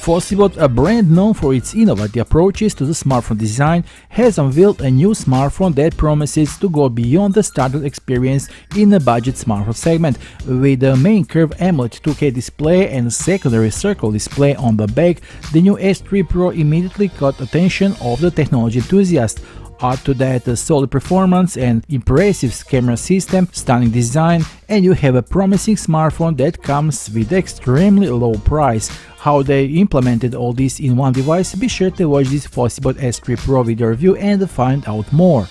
FOSSiBOT, a brand known for its innovative approaches to the smartphone design, has unveiled a new smartphone that promises to go beyond the standard experience in the budget smartphone segment. With the main curved AMOLED 2K display and secondary circle display on the back, the new S3 Pro immediately caught attention of the technology enthusiasts. Add to that a solid performance and impressive camera system, stunning design, and you have a promising smartphone that comes with extremely low price. How they implemented all this in one device? Be sure to watch this FOSSiBOT S3 Pro video review and find out more.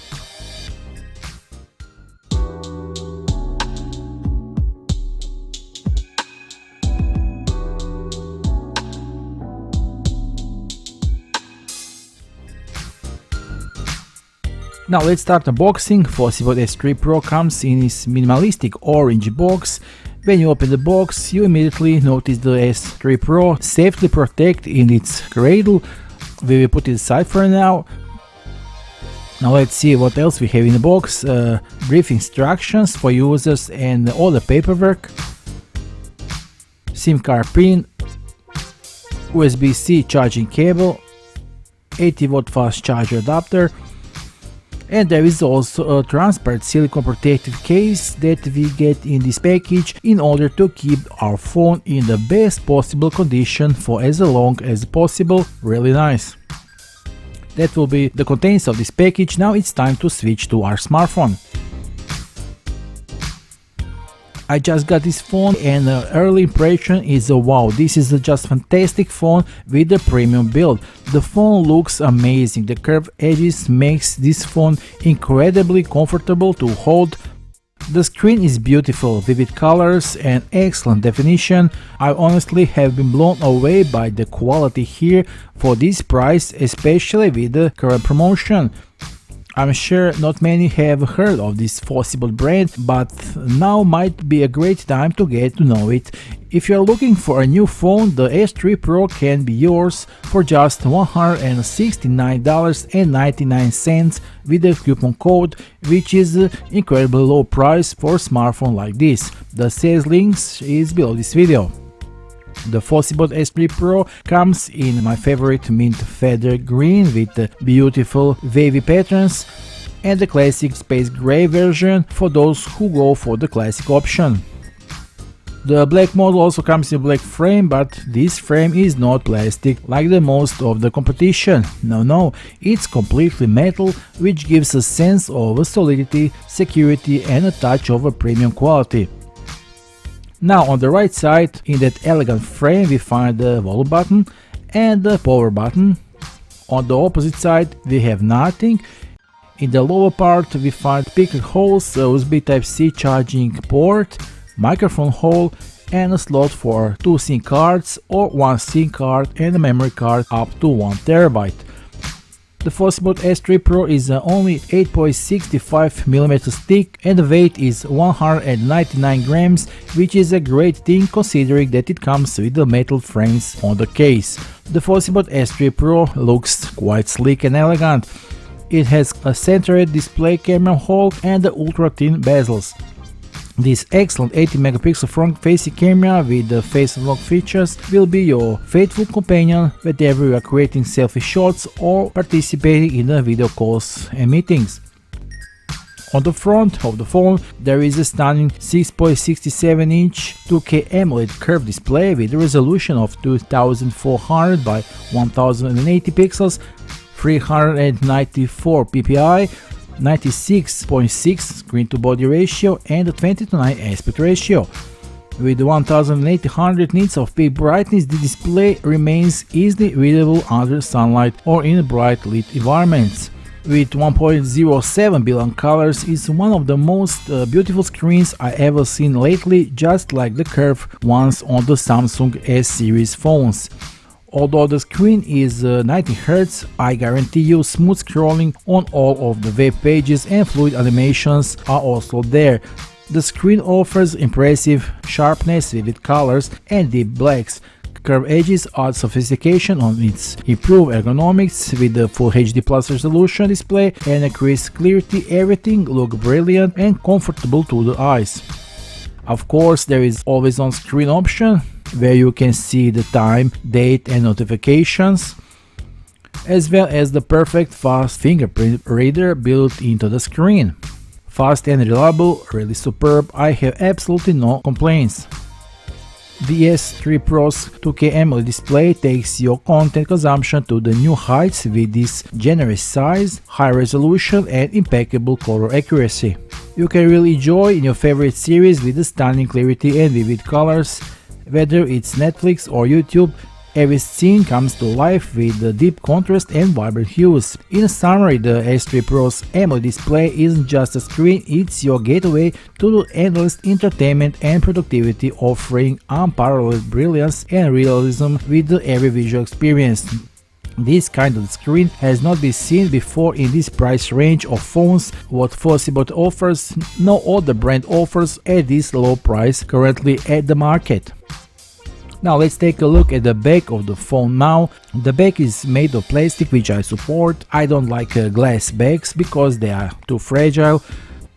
Now let's start unboxing. FOSSiBOT S3 Pro comes in this minimalistic orange box. When you open the box, you immediately notice the S3 Pro safely protected in its cradle. We will put it aside for now. Now let's see what else we have in the box. Brief instructions for users and all the paperwork. SIM card pin, USB-C charging cable, 80-watt fast charger adapter. And there is also a transparent silicone protective case that we get in this package in order to keep our phone in the best possible condition for as long as possible. Really nice. That will be the contents of this package. Now it's time to switch to our smartphone. I just got this phone and the early impression is wow, this is a just fantastic phone with a premium build. The phone looks amazing, the curved edges makes this phone incredibly comfortable to hold. The screen is beautiful, vivid colors and excellent definition. I honestly have been blown away by the quality here for this price, especially with the current promotion. I'm sure not many have heard of this FOSSiBOT brand, but now might be a great time to get to know it. If you're looking for a new phone, the S3 Pro can be yours for just $169.99 with a coupon code, which is an incredibly low price for a smartphone like this. The sales links is below this video. The FOSSiBOT S3 Pro comes in my favorite mint feather green with the beautiful wavy patterns and the classic space gray version for those who go for the classic option. The black model also comes in black frame, but this frame is not plastic like the most of the competition. No, it's completely metal, which gives a sense of solidity, security and a touch of a premium quality. Now on the right side, in that elegant frame, we find the volume button and the power button. On the opposite side, we have nothing. In the lower part, we find speaker holes, a USB Type-C charging port, microphone hole, and a slot for 2 SIM cards or 1 SIM card and a memory card up to 1 TB. The FOSSiBOT S3 Pro is only 8.65mm thick and the weight is 199 grams, which is a great thing considering that it comes with the metal frames on the case. The FOSSiBOT S3 Pro looks quite sleek and elegant. It has a centered display camera hole and the ultra-thin bezels. This excellent 80MP front-facing camera with the face unlock features will be your faithful companion whenever you are creating selfie shots or participating in the video calls and meetings. On the front of the phone, there is a stunning 6.67-inch 2K AMOLED curved display with a resolution of 2400 by 1080 pixels, 394 ppi, 96.6 screen-to-body ratio and a 20:9 aspect ratio. With 1800 nits of peak brightness, the display remains easily readable under sunlight or in bright lit environments. With 1.07 billion colors, it's one of the most beautiful screens I ever seen lately, just like the curved ones on the Samsung S series phones. Although the screen is 90Hz, I guarantee you smooth scrolling on all of the web pages and fluid animations are also there. The screen offers impressive sharpness, vivid colors and deep blacks. Curved edges add sophistication on its improved ergonomics with the Full HD Plus resolution display and a crisp clarity. Everything looks brilliant and comfortable to the eyes. Of course, there is always on-screen option, where you can see the time, date and notifications, as well as the perfect fast fingerprint reader built into the screen. Fast and reliable, really superb, I have absolutely no complaints. The S3 Pro's 2K AMOLED display takes your content consumption to the new heights with this generous size, high resolution and impeccable color accuracy. You can really enjoy in your favorite series with the stunning clarity and vivid colors. Whether it's Netflix or YouTube, every scene comes to life with the deep contrast and vibrant hues. In summary, the S3 Pro's AMOLED display isn't just a screen, it's your gateway to endless entertainment and productivity, offering unparalleled brilliance and realism with every visual experience. This kind of screen has not been seen before in this price range of phones. What FOSSiBOT offers, no other brand offers at this low price currently at the market. Now let's take a look at the back of the phone now. The back is made of plastic, which I support. I don't like glass backs because they are too fragile.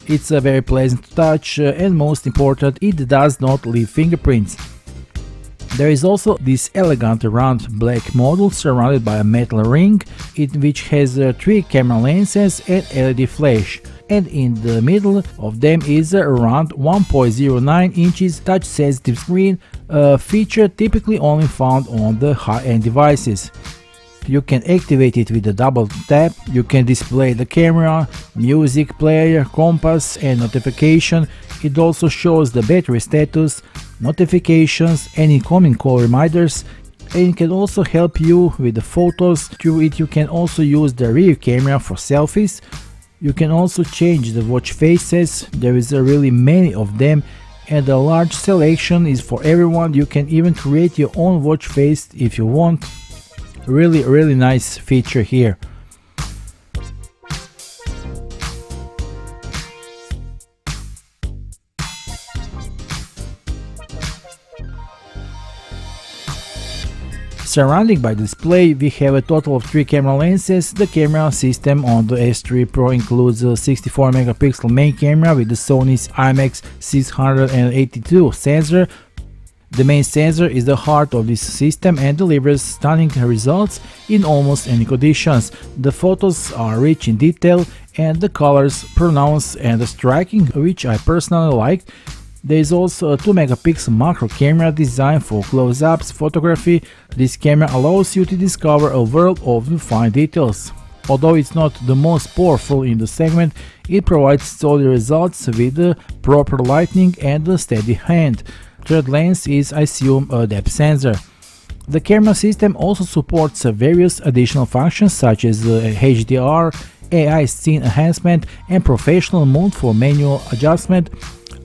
It's a very pleasant to touch and most important, it does not leave fingerprints. There is also this elegant round black module surrounded by a metal ring, which has 3 camera lenses and LED flash. And in the middle of them is a round 1.09 inches touch sensitive screen, a feature typically only found on the high-end devices. You can activate it with a double tap. You can display the camera, music player, compass and notification. It also shows the battery status, notifications and incoming call reminders, and it can also help you with the photos. Through it you can also use the rear camera for selfies. You can also change the watch faces, there is really many of them and a large selection is for everyone. You can even create your own watch face if you want. Really nice feature here. Surrounding by the display, we have a total of 3 camera lenses. The camera system on the S3 Pro includes a 64 megapixel main camera with the Sony's IMX682 sensor. The main sensor is the heart of this system and delivers stunning results in almost any conditions. The photos are rich in detail and the colors pronounced and striking, which I personally like. There is also a 2 megapixel macro camera designed for close-ups photography. This camera allows you to discover a world of fine details. Although it's not the most powerful in the segment, it provides solid results with the proper lighting and a steady hand. Third lens is, I assume, a depth sensor. The camera system also supports various additional functions such as HDR, AI scene enhancement and professional mode for manual adjustment.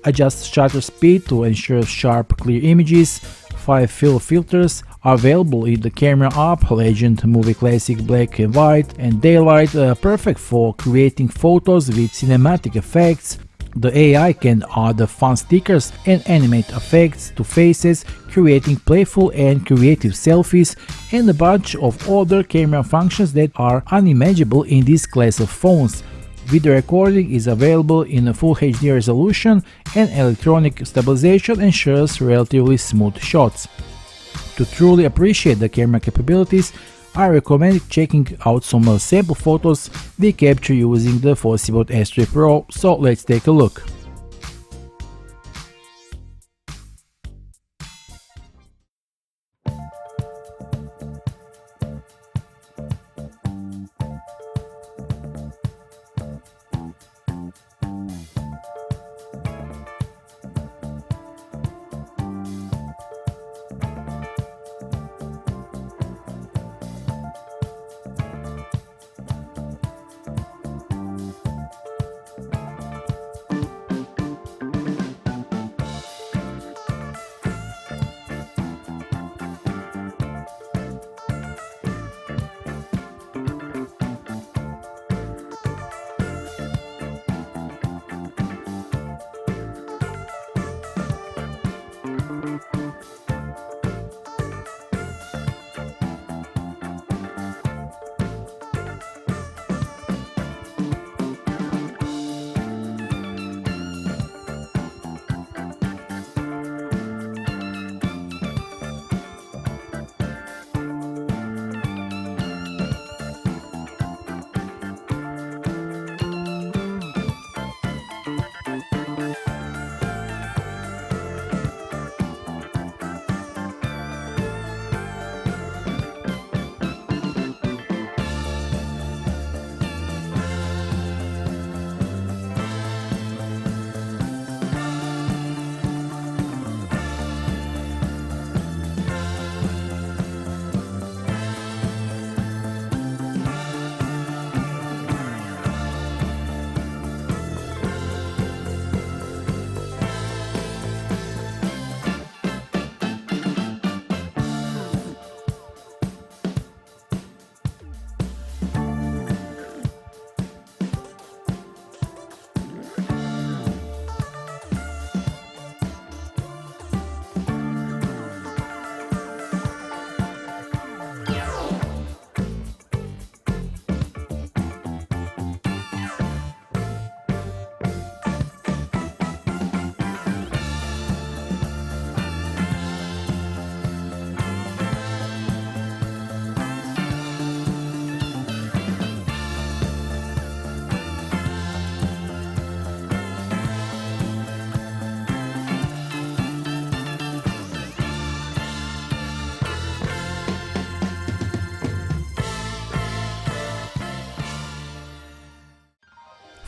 Adjust shutter speed to ensure sharp, clear images. 5 fill filters are available in the camera app: Legend, Movie Classic, Black and White and Daylight, perfect for creating photos with cinematic effects. The AI can add fun stickers and animate effects to faces, creating playful and creative selfies, and a bunch of other camera functions that are unimaginable in this class of phones. Video recording is available in a full HD resolution and electronic stabilization ensures relatively smooth shots. To truly appreciate the camera capabilities, I recommend checking out some sample photos we capture using the FOSSiBOT S3 Pro, so let's take a look.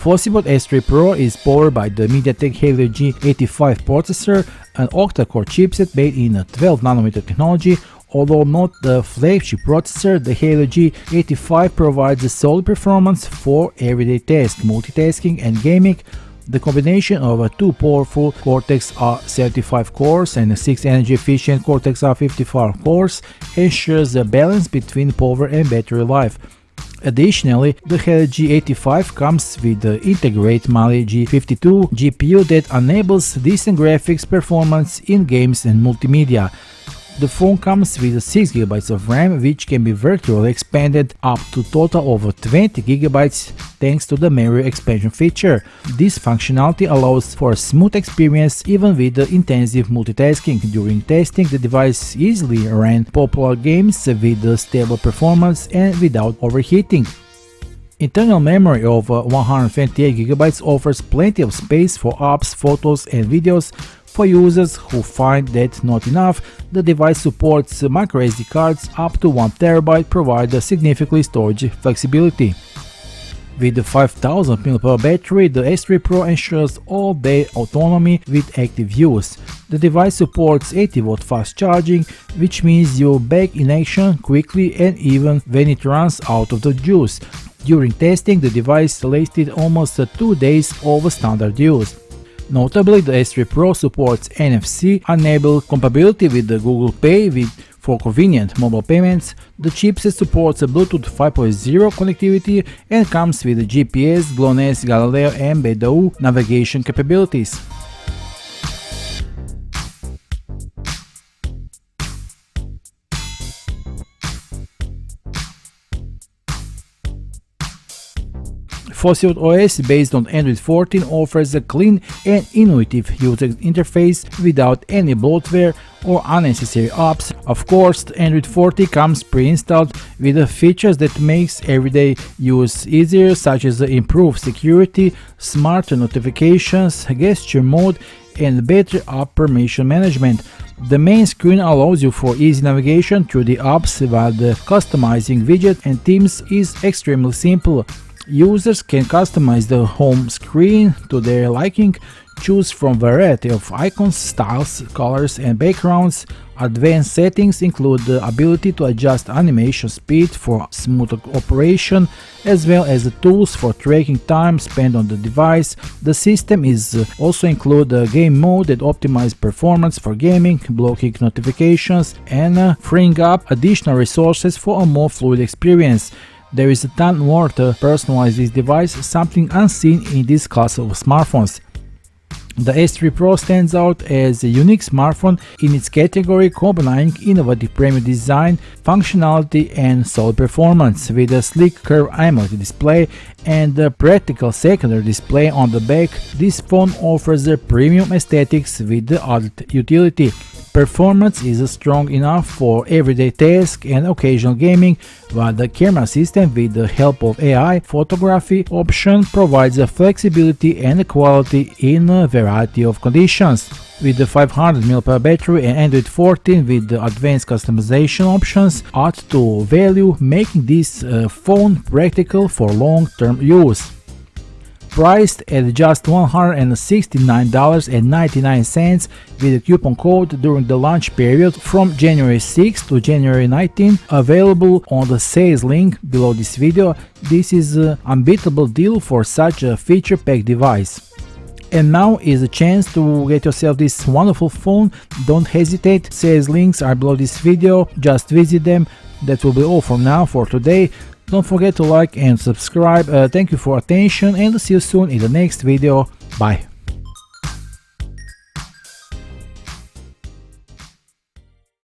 FOSSiBOT S3 Pro is powered by the MediaTek Helio G85 processor, an octa-core chipset made in a 12nm technology. Although not the flagship processor, the Helio G85 provides a solid performance for everyday tasks, multitasking and gaming. The combination of two powerful Cortex-R75 cores and 6 energy-efficient Cortex-R54 cores ensures a balance between power and battery life. Additionally, the Helio G85 comes with the integrated Mali G52 GPU that enables decent graphics performance in games and multimedia. The phone comes with 6GB of RAM, which can be virtually expanded up to total of 20GB thanks to the memory expansion feature. This functionality allows for a smooth experience even with the intensive multitasking. During testing, the device easily ran popular games with stable performance and without overheating. Internal memory of 128GB offers plenty of space for apps, photos and videos. For users who find that not enough, the device supports microSD cards up to 1TB, providing significantly storage flexibility. With the 5000 mAh battery, the S3 Pro ensures all-day autonomy with active use. The device supports 80W fast charging, which means you're back in action quickly and even when it runs out of the juice. During testing, the device lasted almost 2 days of standard use. Notably, the S3 Pro supports NFC-enabled compatibility with the Google Pay for convenient mobile payments. The chipset supports a Bluetooth 5.0 connectivity and comes with GPS, GLONASS, Galileo and Beidou navigation capabilities. FOSSiBOT OS based on Android 14 offers a clean and intuitive user interface without any bloatware or unnecessary apps. Of course, Android 14 comes pre-installed with features that makes everyday use easier, such as improved security, smarter notifications, gesture mode, and better app permission management. The main screen allows you for easy navigation through the apps, while the customizing widgets and themes is extremely simple. Users can customize the home screen to their liking, choose from a variety of icons, styles, colors and backgrounds. Advanced settings include the ability to adjust animation speed for smooth operation, as well as the tools for tracking time spent on the device. The system is also include a game mode that optimizes performance for gaming, blocking notifications and freeing up additional resources for a more fluid experience. There is a ton more to personalize this device, something unseen in this class of smartphones. The S3 Pro stands out as a unique smartphone in its category, combining innovative premium design, functionality and solid performance. With a sleek curved AMOLED display and a practical secondary display on the back, this phone offers a premium aesthetics with the added utility. Performance is strong enough for everyday tasks and occasional gaming, while the camera system, with the help of AI photography option, provides a flexibility and quality in a variety of conditions. With the 500 mAh battery and Android 14 with the advanced customization options add to value, making this phone practical for long-term use. Priced at just $169.99 with a coupon code during the launch period from January 6 to January 19, available on the sales link below this video. This is an unbeatable deal for such a feature-packed device. And now is a chance to get yourself this wonderful phone. Don't hesitate, sales links are below this video, just visit them. That will be all for now for today. Don't forget to like and subscribe. Thank you for attention and see you soon in the next video. Bye.